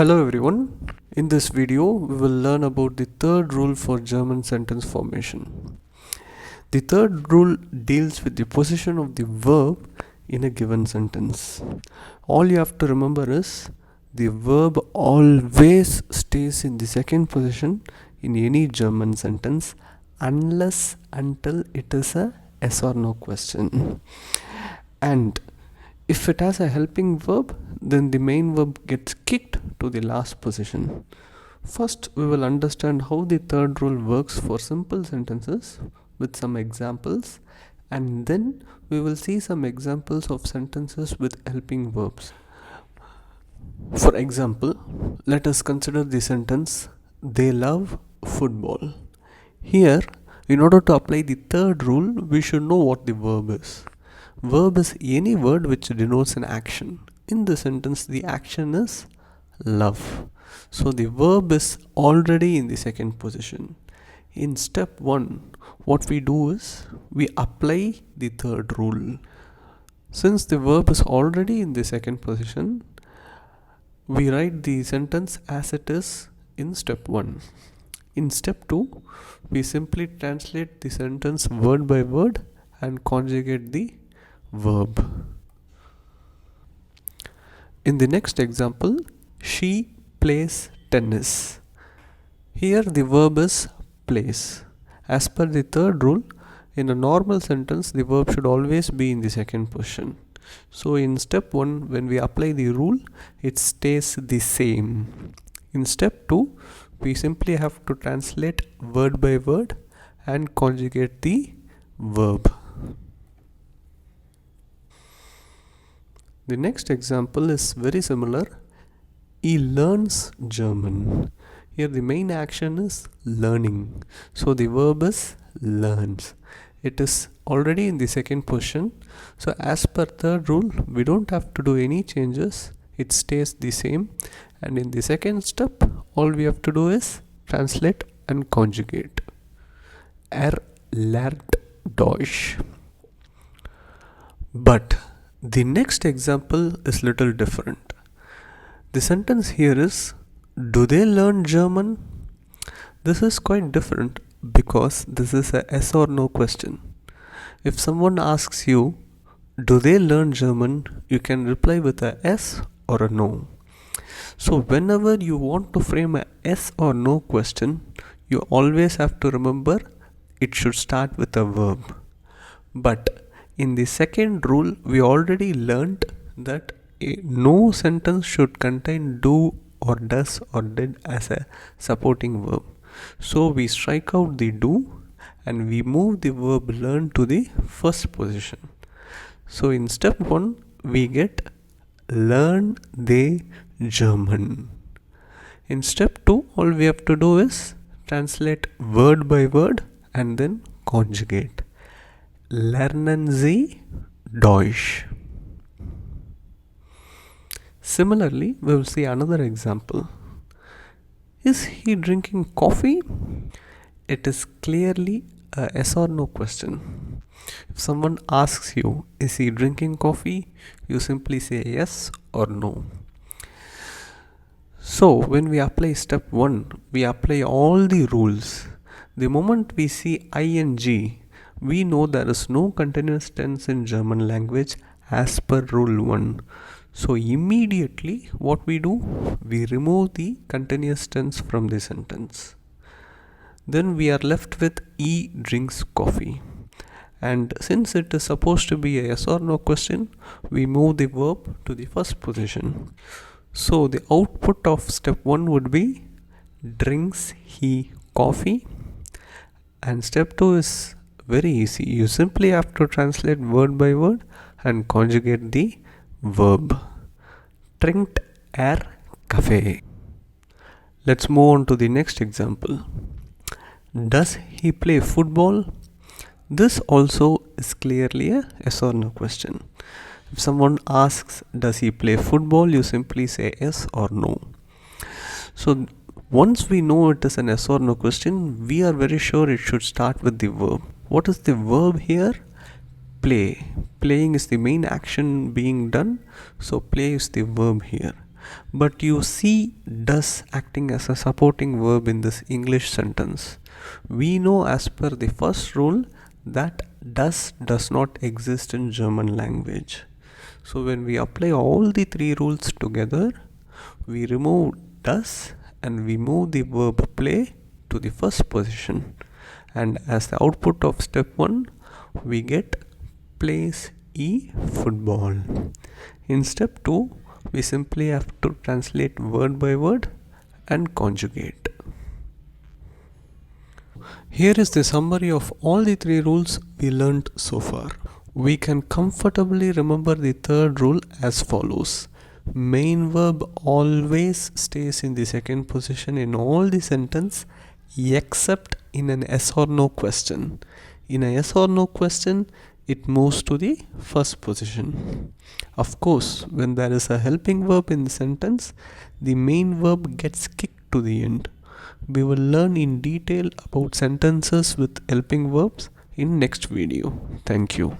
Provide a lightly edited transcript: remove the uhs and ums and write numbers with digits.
Hello everyone. In this video, we will learn about the third rule for German sentence formation. The third rule deals with the position of the verb in a given sentence. All you have to remember is the verb always stays in the second position in any German sentence until it is a yes or no question. And if it has a helping verb, then the main verb gets kicked to the last position. First, we will understand how the third rule works for simple sentences with some examples, and then we will see some examples of sentences with helping verbs. For example, let us consider the sentence, they love football. Here, in order to apply the third rule, we should know what the verb is. Verb is any word which denotes an action. In the sentence, the action is love. So the verb is already in the second position. In step 1, what we do is we apply the third rule. Since the verb is already in the second position, we write the sentence as it is in step 1. In step 2, we simply translate the sentence word by word and conjugate the verb. In the next example, she plays tennis. Here the verb is plays. As per the third rule, in a normal sentence the verb should always be in the second position. So in step 1, when we apply the rule, it stays the same. In step 2, we simply have to translate word by word and conjugate the verb. The next example is very similar. He learns German. Here the main action is learning. So the verb is learns. It is already in the second position. So as per third rule, we don't have to do any changes. It stays the same. And in the second step, all we have to do is translate and conjugate. Lernt Deutsch. But the next example is little different. The sentence here is, do they learn German? This is quite different because this is a yes or no question. If someone asks you, do they learn German? You can reply with a yes or a no. So whenever you want to frame a yes or no question, you always have to remember it should start with a verb. But in the second rule, we already learnt that no sentence should contain do or does or did as a supporting verb. So we strike out the do and we move the verb learn to the first position. So in step 1, we get learn they German. In step 2, all we have to do is translate word by word and then conjugate. Lernen Sie Deutsch. Similarly, we will see another example. Is he drinking coffee? It is clearly a yes or no question. If someone asks you, is he drinking coffee? You simply say yes or no. So, when we apply step 1, we apply all the rules. The moment we see ing, we know there is no continuous tense in German language as per rule 1. So immediately what we do, we remove the continuous tense from the sentence. Then we are left with he drinks coffee. And since it is supposed to be a yes or no question, we move the verb to the first position. So the output of step 1 would be drinks he coffee. And step 2 is very easy. You simply have to translate word by word and conjugate the verb. Trinkt Kaffee. Let's move on to the next example. Does he play football? This also is clearly a yes or no question. If someone asks, does he play football? You simply say yes or no. So once we know it is an yes or no question, we are very sure it should start with the verb. What is the verb here? Play. Playing is the main action being done, so play is the verb here. but you see does acting as a supporting verb in this English sentence. We know as per the first rule that does not exist in German language. So when we apply all the three rules together, we remove does and we move the verb play to the first position, and as the output of step 1 we get plays football. In step 2 we simply have to translate word by word and conjugate. Here is the summary of all the three rules we learnt so far. We can comfortably remember the third rule as follows. Main verb always stays in the second position in all the sentence except in an yes or no question. In a yes or no question, it moves to the first position. Of course, when there is a helping verb in the sentence, the main verb gets kicked to the end. We will learn in detail about sentences with helping verbs in next video. Thank you.